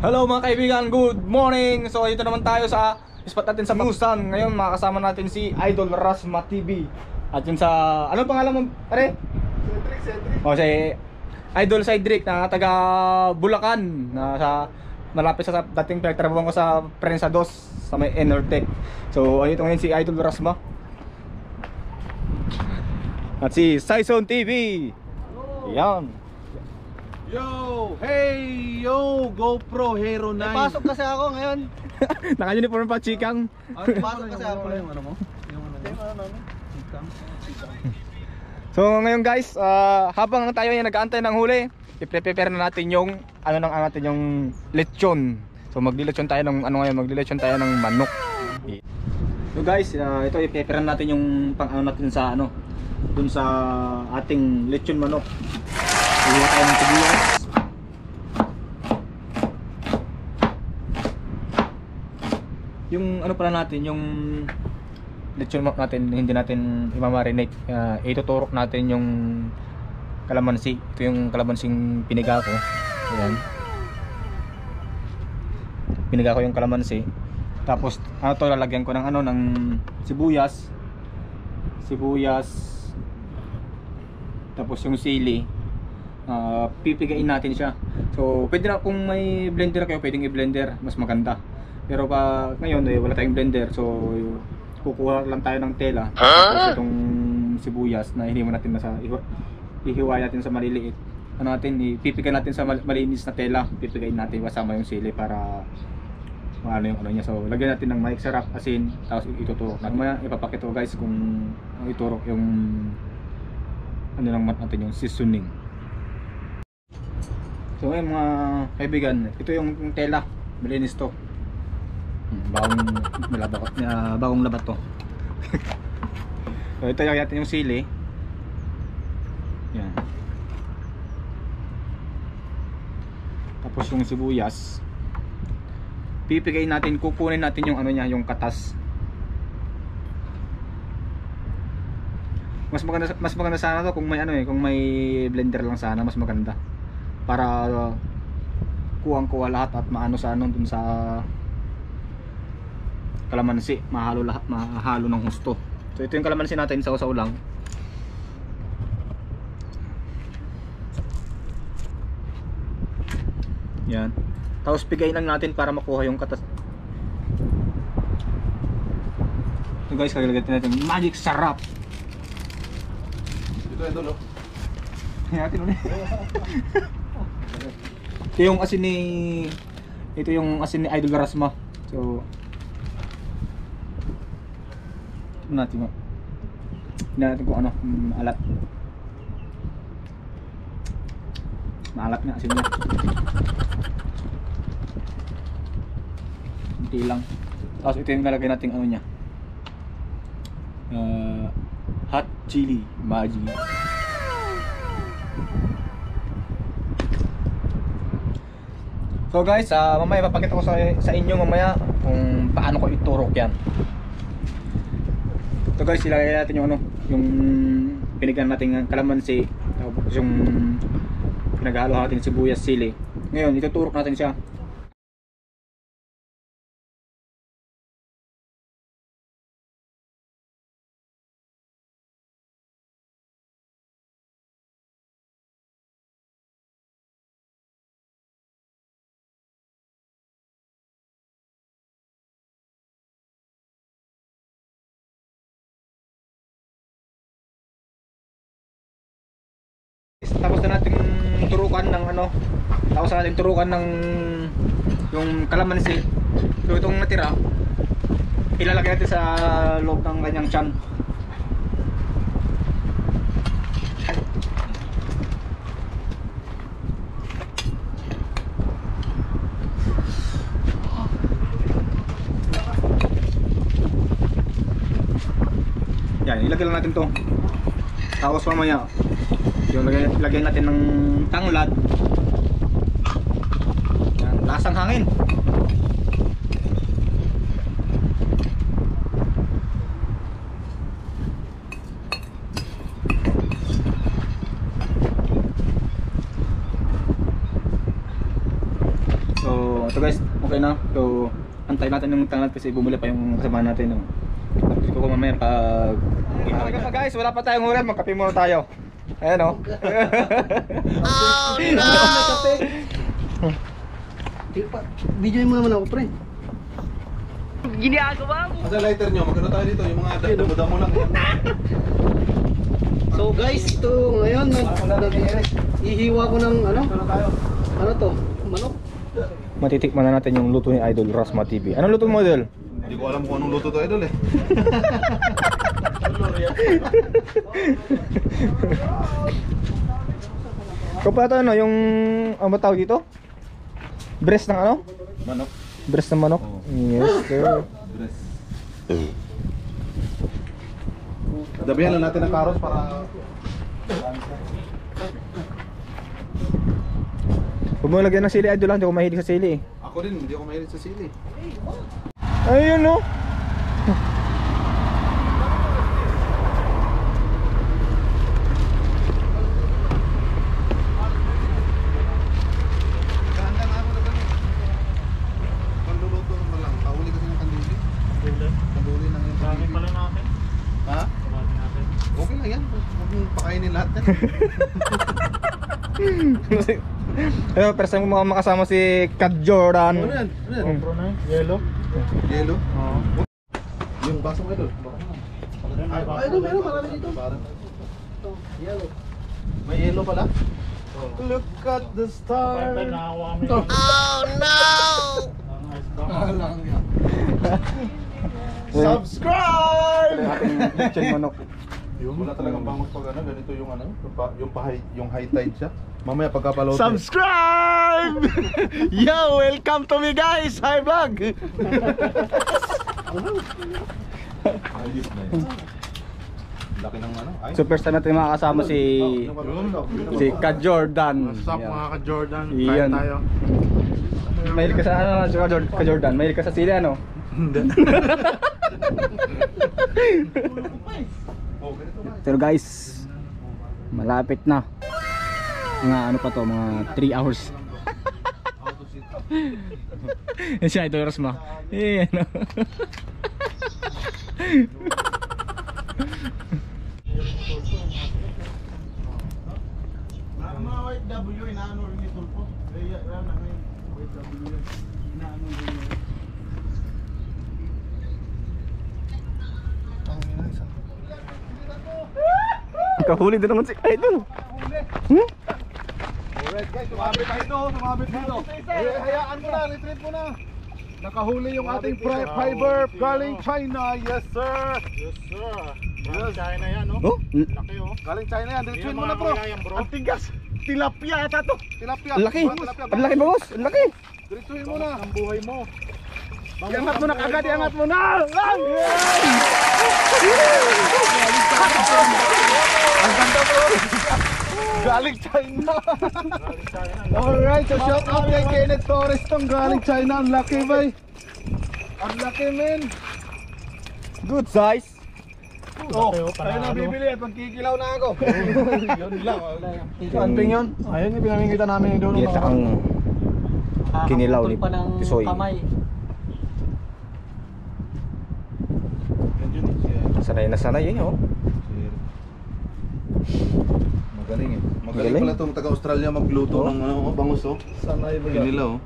Hello mga kaibigan, good morning! So ito naman tayo sa spot natin sa Busan. Ngayon makakasama natin si Idol Rasma TV. At yun sa, ano pangalan mo pare? Cedric. O si Idol Cedric na taga Bulacan, na sa malapit sa dating pinagtrabaho ko sa Prensa 2 sa may Enertech. So ito ngayon si Idol Rasma. At si Saison TV. Yan. Yo! Hey! Yo! GoPro Hero 9. Pasok kasi ako ngayon. Naka-uniform pa, chikang. Pasok kasi ako. Yung ano mo? Yung ano? So ngayon guys, habang tayo ay nag-aantay ng huli, i-prepare na natin yung natin yung lechon. So maglilechon tayo ng maglilechon tayo ng manok. So guys, ito i-prepare natin yung natin sa dun sa ating lechon manok. Iwa tayo ng sibuyas. Yung pala natin, yung lechon manok natin, hindi natin i-marinate. Ituturok natin yung kalamansi. Ito yung kalamansing piniga ko. Ayan. Piniga ko yung kalamansi. Tapos lalagyan ko ng ng sibuyas. Tapos yung sili. Pipigain natin siya. So pwede na, kung may blender kayo, pwedeng i-blender, mas maganda. Pero ngayon wala tayong blender, so kukuha lang tayo ng tela. Tapos itong sibuyas na hihiwa natin ihiwa natin sa maliliit. Ipipigain natin sa malinis na tela. Pipigain natin kasama yung sili para yung niya. So lagyan natin ng maik sarap, asin, tapos ituturok. Mamaya ipapakita ko guys kung iturok yung lang natin yung seasoning. So ngayon mga kaibigan, ito yung tela, malinis to. Bagong labat to. So ito yung natin yung sili. Yan. Tapos yung sibuyas. Pipigayin natin, kukunin natin yung yung katas. Mas maganda sana to kung may kung may blender lang sana, mas maganda. Para kuwang-kuha lahat at maano sa dun sa kalamansi, mahalo ng husto. So ito yung kalamansi natin, sausaw lang. Yan. Tapos pigayin lang natin para makuha yung katas. So guys, kagalatin natin magic sarap. Ito lo. Natin ulit. Ito yung asin ni Idol Rasma. So natin kung maalat. Maalat nga asin niya. Hindi lang. Tapos ito yung nalagay natin niya. Hot chili magic. So guys, mamaya papakita ko sa inyo mamaya kung paano ko iturok yan. So guys, ilagay natin yung pinigan natin kalamansi, tapos yung pinaghalo natin sibuyas, sili. Ngayon ituturok natin siya. Tapos na natin turukan ng yung kalamansi. So itong natira, ilalagay natin sa loob ng kanyang tiyan. Yan, ilagay lang natin to. Tapos mamaya yung lagyan natin ng tanglad. Yan, lasang hangin. ito guys, okay na. So, antay natin yung tangat kasi bumuli pa yung kasama natin. Tapos ko mamaya pag... Okay guys, wala pa tayong ulam, magkape muna tayo. Ayan o. Oh no! Videoin mo naman ako, pre. Asa lighter nyo? Magkano tayo dito? Yung mga damo-damo lang. So guys, ito ngayon ihiwa ko ng ano? Ano to? Manok? Matitikman na natin yung luto ni Idol Rasma TV. Anong luto mo, Idol? Hindi ko alam kung anong luto to, Idol eh. Kung pa ito ano, yung... Ano tawag dito? Breast ng ano? Manok. Breast ng manok? Oo. Yes, sir. Dress. Dabihan lang natin ang karos para... Huwag mo lagyan ng sili, Idol lang. Hindi ko mahilig sa sili eh. Ako rin, hindi ako mahilig sa sili. Ayun no. Ganda nga ako na ganun. Panluluto mo lang. Kahuli kasi ng kandili. Kahuli ng yung kandili. pala natin. Ha? Sabahin natin. Okay lang yan. Huwag mong pakainin lahat yan. Pero first time ko makasama si Kat Jordan. Ano yan? Ano yan? Pro na yellow. Yelo? Oo. Yung baso mo, Idol. Ay, ito meron marami dito. Yellow. May yelo pala? Look at the star. Pwede nakakuha kami. Oh no! Subscribe! Ating lechon manok. Wala talagang bangus pag ano, ganito yung ano, yung high tide siya. Mamaya pagkapalote. Subscribe! Yo, welcome to me guys! Hi vlog! Ayos na yun. Laki ng ano. Ay. So first time natin makakasama si Kat Jordan. What's up mga ka-Jordan? Iyan. Kain tayo. Mahilig ka sa ano, Kat Jordan? Mahilig ka sa sili ano? Hindi. Pero guys, malapit na. Mga ano pa to, mga 3 hours. Yan siya, Idol Rasma. Eh, ano. Mga white W, inaano rin ito po. Yan na ngayon. White W, inaano rin ito. Kahuli din naman si Idol. Hmm? Alright guys, sumabit na ito, sumabit dito. Hayaan mo na, retreat mo na. Nakahuli yung ating fiber galing China. Yes sir. Yes sir. Yes. China yan, no? Oh? Laki, oh. Galing China yan, Hindi retreat na mo na bro. makakawala yan, bro. Ang tigas. Tilapia ata to. Tilapia. Ang laki. Tilapia. Ang laki boss. Ang laki. Diretsuhin mo na. Ang buhay mo. Iangat mo na kagad, iangat mo na. Ang ganda bro. Galing China. Galing China. Alright, so shout out kay Kenneth Torres tong galing China. Ang laki bay. Ang laki men. Good size. Oh, Laki, oh, tayo na panalo. bibili at magkikilaw na ako. Yun lang. Anting yun. Ayun yung pinamingita namin doon. Kita ang kinilaw ni Tisoy. Sanay na sanay yun oh. Magaling eh. Magaling Magaling. pala itong taga-Australia magluto ng ano, bangus oh. Sanay ba Kinilaw oh.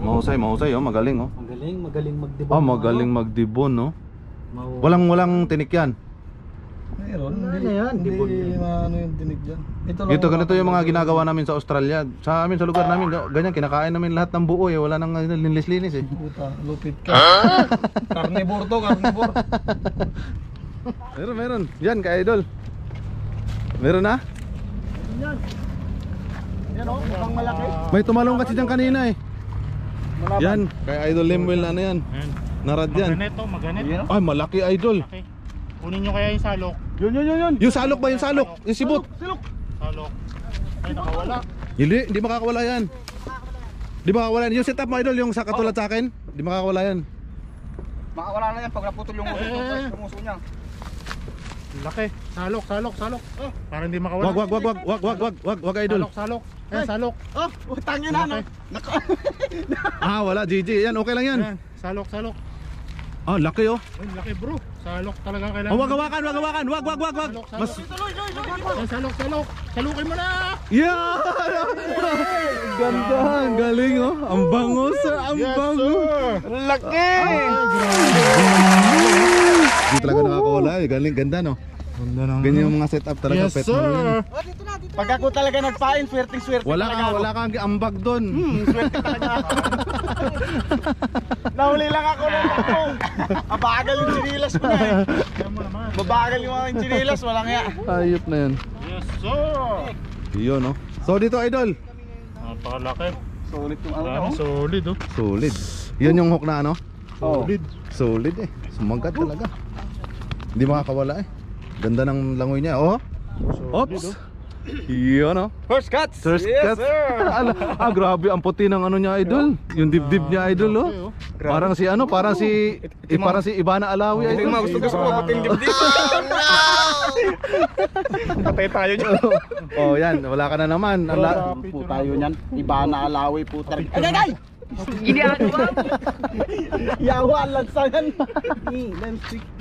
Mahusay. Mahusay oh. Magaling oh. Magaling magdibon. Oh, magaling magdibon no. Walang tinik yan. Meron. Ano yan? Dibon. Ano yung dinig dyan? Ito ganito yung mga ginagawa namin sa Australia. Sa amin sa lugar namin ganyan kinakain namin lahat ng buo eh. Wala nang linis-linis eh. Puta, lupit ka. Carnivore to, carnivore. Meron. Yan kay Idol. Meron na? Yan o, mukhang malaki. May tumalong kasi dyan kanina eh. Yan, kay Idol Limwell na ano yan. Ayan. Narad yan. Maganet, oh. Maganet. Ay, malaki Idol. Laki. Kunin nyo kaya yung salok. Yun. Yung salok ba? Yung salok? Yung sibot? Salok. Ay, nakawala. Hindi makakawala yan. Di makakawala yan. Yung setup mo Idol, yung sa katulad sa akin. Di makakawala yan. Makawala na yan pag naputol yung muso niya. Laki. Salok. Para hindi makawala. Wag idol. Salok. Ayan, salok. Oh, utangin na, no? Ah, wala, GG. Yan, okay lang yan. Ayan, salok. Ah, laki oh. Ay, laki bro. Salok talaga kailangan. Oh, wag hawakan. Wag. Mas Ayan, salok. Salukin mo na. yeah! Ganda, ang galing oh. Ang bango sir, ang bango. Laki! Hindi talaga nakakawala eh. Galing, ganda no. Ganyan yung mga setup talaga. Yes pet mo yun. sir. Pag ako talaga nagpain, swerte Wala kang ambag doon. Nahuli lang ako ng takong. Mabagal yung chinilas ko na eh. Mabagal yung aking chinilas, walang ya. Ayop na yan. Yes sir. Yun no. So dito idol. Napakalaki. Solid yung Solid oh. Solid. Yun yung hook na ano? Solid. Solid eh. Sumagat talaga. Hindi makakawala eh. Ganda ng langoy niya. Oh. Oops. Yun oh. First cuts! First cut. Grabe ang puti ng ano niya idol. Yung dibdib niya idol oh. Parang si ano, parang si Ivana Alawi Ito idol. yung mga gusto ko, pati yung dibdib. Patay tayo dyan. Oh, yan, wala ka na naman. Po tayo niyan. Iba na alawi po tayo. Ay! Ginagawa mo! Yawa, lansangan.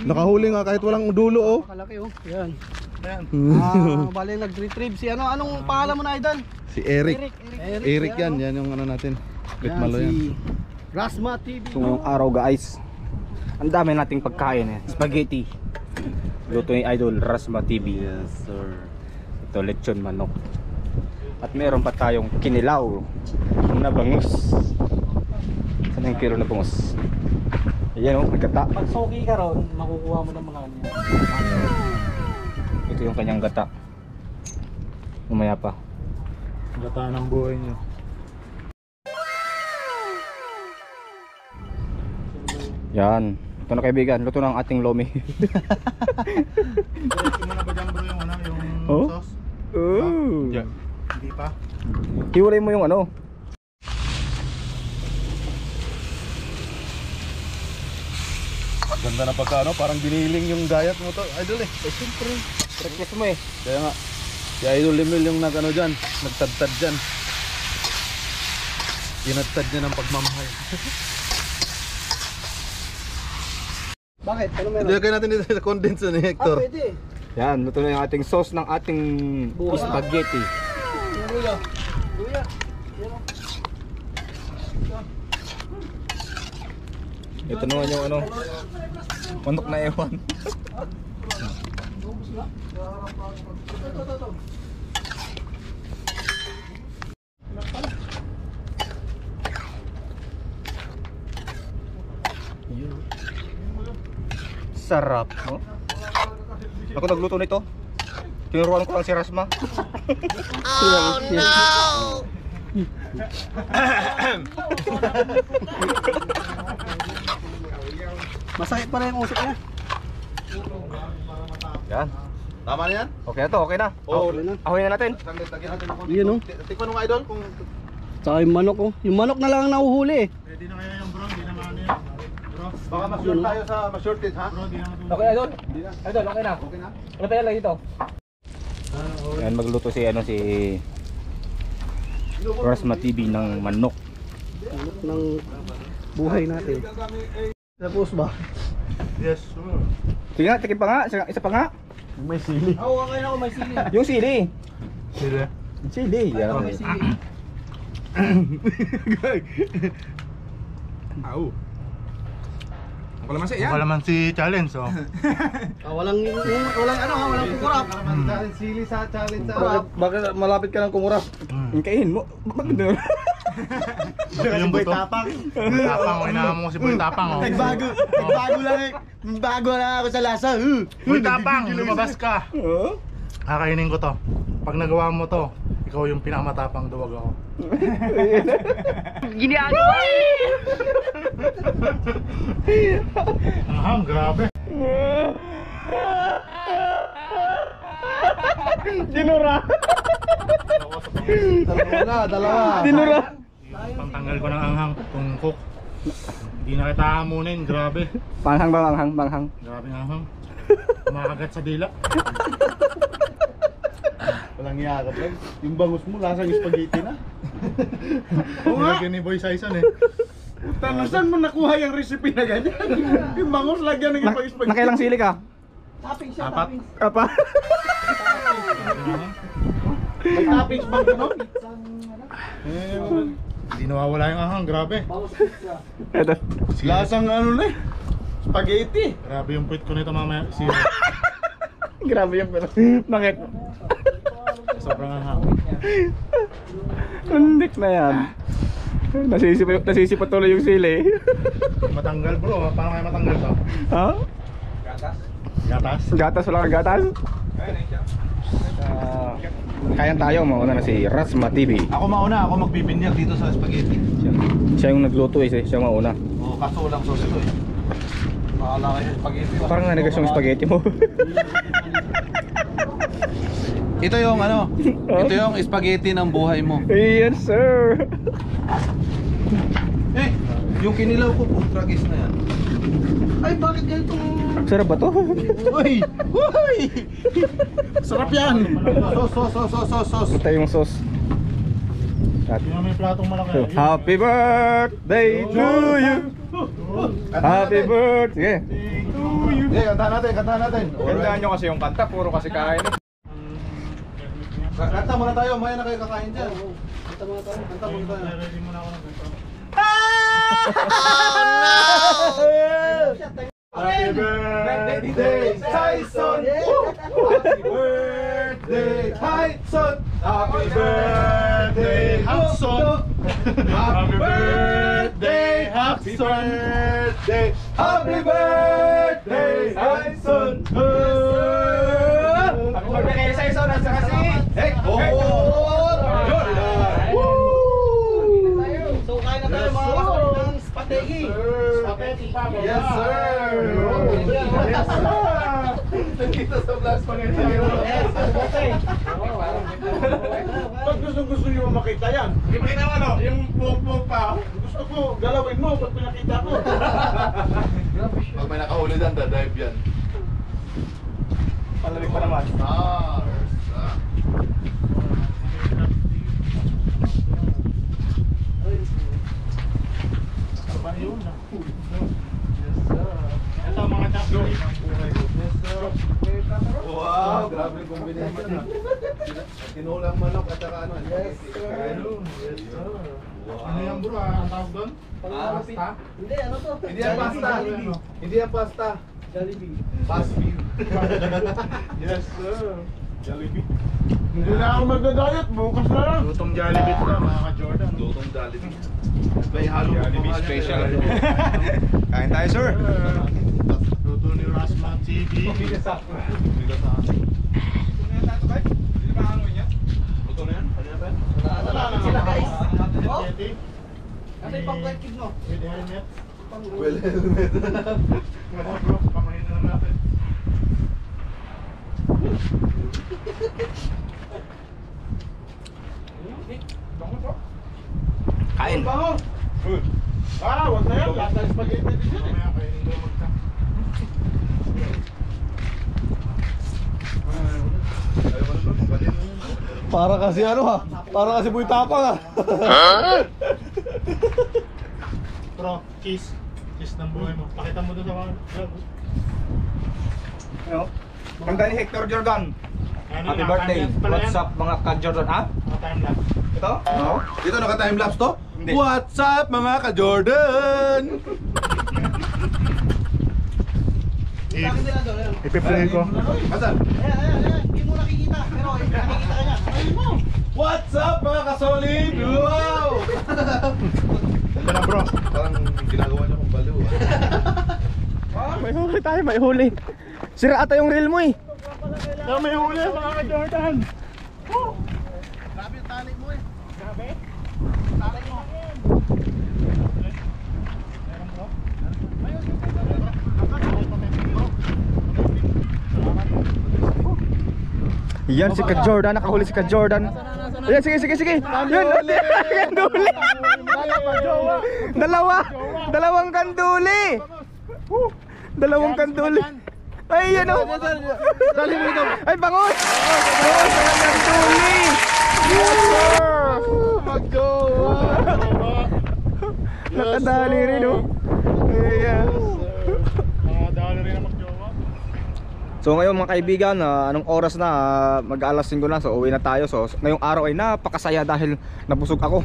Nakahuli nga kahit walang dulo oh. Kalaki oh. Yan. Ayan. Bali nag-retrieve si ano. Anong pangalan mo na idol? Si Eric. Eric yan yung ano natin. Bitmalo yan. Rasma TV. So ngayong araw guys, ang dami nating pagkain eh. Spaghetti. Luto ni Idol Rasma TV. Yes sir. Ito lechon manok. At meron pa tayong kinilaw na bangus. Saan yung kilo na bangus? Ayan o, gata. Pag sogi ka ron, makukuha mo ng mga kanya. Ito yung kanyang gata. Mamaya pa. Gata ng buhay niyo. Yan. Ito na kaibigan, luto ng ating lomi. Diretso mo na ba dyan bro yung ano, yung Oh? sauce? Oh. Yeah. Hindi pa. Hiwalay mo yung ano. Ganda na pagka ano, parang biniling yung gayat mo to, idol eh. Siyempre, request mo eh. Kaya nga, si Idol Emil yung nagano dyan, nagtadtad dyan. Tinadtad niya ng pagmamahal. Bakit? Ano meron? Hindi kayo natin dito sa condense ni Hector. Pwede. Yan, luto na yung ating sauce ng ating Buhay. spaghetti. Luya. Ito naman yung ano, manok na ewan. Sarap, no? Ako nagluto nito. Tinuruan ko lang si Rasma. Oh no! Masakit pa rin yung usok niya. Yan. Tama na yan? Okay na to, okay na. Oo. Ahoy na natin. Lagyan natin ng Yun, oh. Tikman mo nga idol kung... Tsaka yung manok oh. Yung manok na lang ang nahuhuli eh. Pwede na kaya yung bro, hindi na ano yan. Bro, Baka ma-short tayo sa ma-shorted ha? bro, di na matulog. Okay, Idol. Idol, okay na. Okay na? Ano tayo lang dito? Yan, magluto si ano si Rasma TV ng manok. Manok ng buhay natin. Tapos ba? Yes, sir. Sige nga, tikim pa nga, isa pa nga. May sili. Oo, okay na ako may sili. Yung sili. Sili. Sili. Yan. May sili. Au. Wala man si challenge, oh. Walang ano ha, walang kukurap. Challenge sili sa challenge sa... Bakit malapit ka ng kumurap? Kain mo. Bakit doon? Yung buto. Tapang, oh, inaamo mo si Boy Tapang, oh. Nagbago lang eh. Bago na ako sa lasa. Boy Tapang, lumabas ka. Oo. Kakainin ko to. Pag nagawa mo to, ikaw yung pinakamatapang duwag ako. Ginagawa! Aham, grabe. Dinura. Dalawa. Dinura. Pantanggal ko ng anghang, tungkok. Hindi na kita amunin, grabe. Banghang. Grabe ang anghang. Makagat sa dila. Walang yakap lang. Yung bangus mo, lasang spaghetti na. Oo nga. Nilagyan ni Boy Saison eh. Tanong, saan mo nakuha yung recipe na ganyan? Yung bangus, lagyan ng ibang spaghetti. Nakailang sili ka? Apat. Apa? May toppings bang gano'n? Hindi nawawala yung ahang, grabe. Ito. Lasang ano na eh. Spaghetti. Grabe yung puwit ko nito mamaya. Grabe yung pero. Bakit? Sobrang ahang. Undik na yan. Nasisipat tuloy yung sili. Matanggal bro, paano kaya matanggal to? Ha? Gatas? Gatas, wala kang gatas? Kaya tayo, mauna na si Rasma TV. Ako mauna, ako magbibinyag dito sa spaghetti. Siya yung nagluto siya mauna. Oo, kaso walang sauce ito eh. Bahala kayo sa spaghetti. Parang nanigas yung spaghetti mo. Ito yung ano, ito yung spaghetti ng buhay mo. Yes sir. Eh, yung kinilaw ko, tragis na yan. Ay, bakit ganito? Sarap ba to? Uy! Uy! Sarap yan! Sos. Ito yung sauce. Hindi na may platong malaki. Happy birthday to you. Happy birthday. Eh, kantahan natin. Gandaan nyo kasi yung kanta, puro kasi kain. Kanta muna tayo, maya na kayo kakain dyan. Kanta muna tayo. Ready muna ako ng ganito. Happy birthday, Tyson! Happy birthday, Tyson! Happy birthday, Hudson! Happy birthday, Hudson! Happy birthday, Tyson! Happy birthday, Tyson! Nasa kasi? Hey! Oh! So, kain na tayo mga kasama ng spaghetti. Yes, sir! Yes, sir! Nandito sa Blast Spaghetti. Pag gusto nyo makita yan. Hindi mo kita ano? Yung pok-pok pa. Gusto ko, galawin mo pag pinakita ko. Pag may nakahuli dyan, dadive yan. Palamig pa naman. Ito mga chapter. Wow, grabe yung combination. Tinulang manok at saka ano. Yes, sir. Ano yan bro, ang tawag doon? Pasta? Hindi, ano to? Hindi yan pasta. Hindi yan pasta. Jollibee. Fast food. Yes sir. Jollibee. Hindi na ako magda-diet, bukas na lang. Lutong Jollibee ito mga ka-Jordan. Lutong Jollibee. May halong Jollibee special. Kain tayo sir. Luto ni Rasma TV. Luto na yan? Kanina pa yan? Wala na sila guys. Spaghetti. Ano yung pang-working mo? With helmet. Well, helmet. Mga bro, pamahin na lang natin. Kain. Bango! Ah, wag na yan. Lasa spaghetti din yan eh. Mamaya kainin ko magta. Para kasi ano ha? Para kasi buhay tapang ha? Bro, cheese. Cheese ng buhay mo. Pakita mo doon sa mga vlog. Ano? Kanta ni Hector Jordan. Ano Happy na, birthday. time-lapse pala What's yan? up mga ka-Jordan? Ha? Mga time-lapse. Ito? Oo. Dito naka-timelapse to? Hindi. What's up mga ka-Jordan? Ipiplay ko. Asan? Ayan. Hindi mo nakikita. Pero nakikita ka niya. Ayun mo! What's up mga ka-solid? Wow! Ito na bro. Parang ginagawa niya kong baliw May huli tayo, may huli. Sira ata yung reel mo eh. Na may huli mga ka-Jordan. Grabe yung tali mo eh. Grabe. Tali mo. Meron bro. Yan si ka-Jordan, nakahuli si ka-Jordan. Ayan, sige. Yan, kanduli. Dalawang kanduli. Dalawang kanduli. Ay, ano? Dali mo ito. Ay, bangus! Bangus! Ang tuli! Yes, sir! Mag-jowa! Nakadali rin, oh. Ayan. Nakadali rin ang magjowa. So ngayon mga kaibigan, anong oras na? Mag-alas 5 na, so uwi na tayo. So ngayong araw ay napakasaya dahil nabusog ako.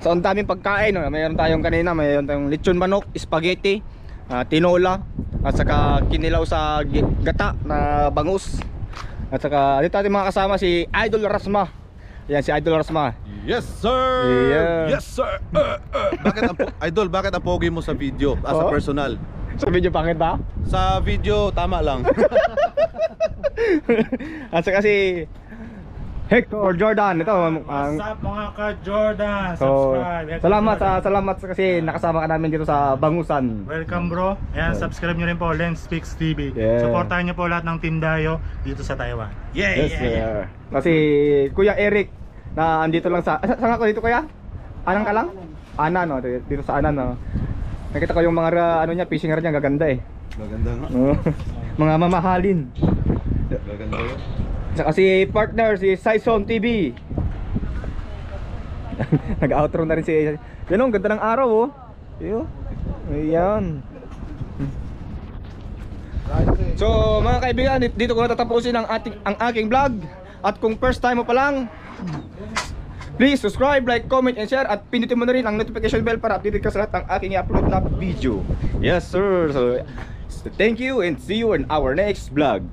So ang daming pagkain, mayroon tayong kanina, mayroon tayong lechon manok, spaghetti, tinola, at saka kinilaw sa gata na bangus. At saka dito natin mga kasama si Idol Rasma. Yan si Idol Rasma. Yes sir! Yeah. Yes sir! Bakit ang Idol, bakit ang pogi mo sa video? Sa Oh? personal? Sa video pangit ba? Sa video, tama lang. At saka si Hector Jordan, ito ang What's up mga ka-Jordan? so, Subscribe. salamat kasi nakasama ka namin dito sa Bangusan. Welcome bro. Ayan, subscribe nyo rin po Lens Speaks TV. Yeah. Supportahan nyo po lahat ng Team Dayo dito sa Taiwan. Yeah, Yes, yeah. Kasi Kuya Eric na andito lang saan ako dito kuya? Anang ka lang? Ana no, dito sa Ana no. Nakita ko yung mga ano niya, fishing rod niya gaganda eh. Maganda nga. Mga mamahalin. Maganda yun. Saka si partner si Saison TV. Nag-outro na rin si yan oh, ganda ng araw oh. Iyo. Ayan. So mga kaibigan, dito ko natatapusin ang aking vlog. At kung first time mo pa lang, please subscribe, like, comment, and share. At pindutin mo na rin ang notification bell para updated ka sa lahat ng aking i-upload na video. Yes sir. So thank you and see you in our next vlog.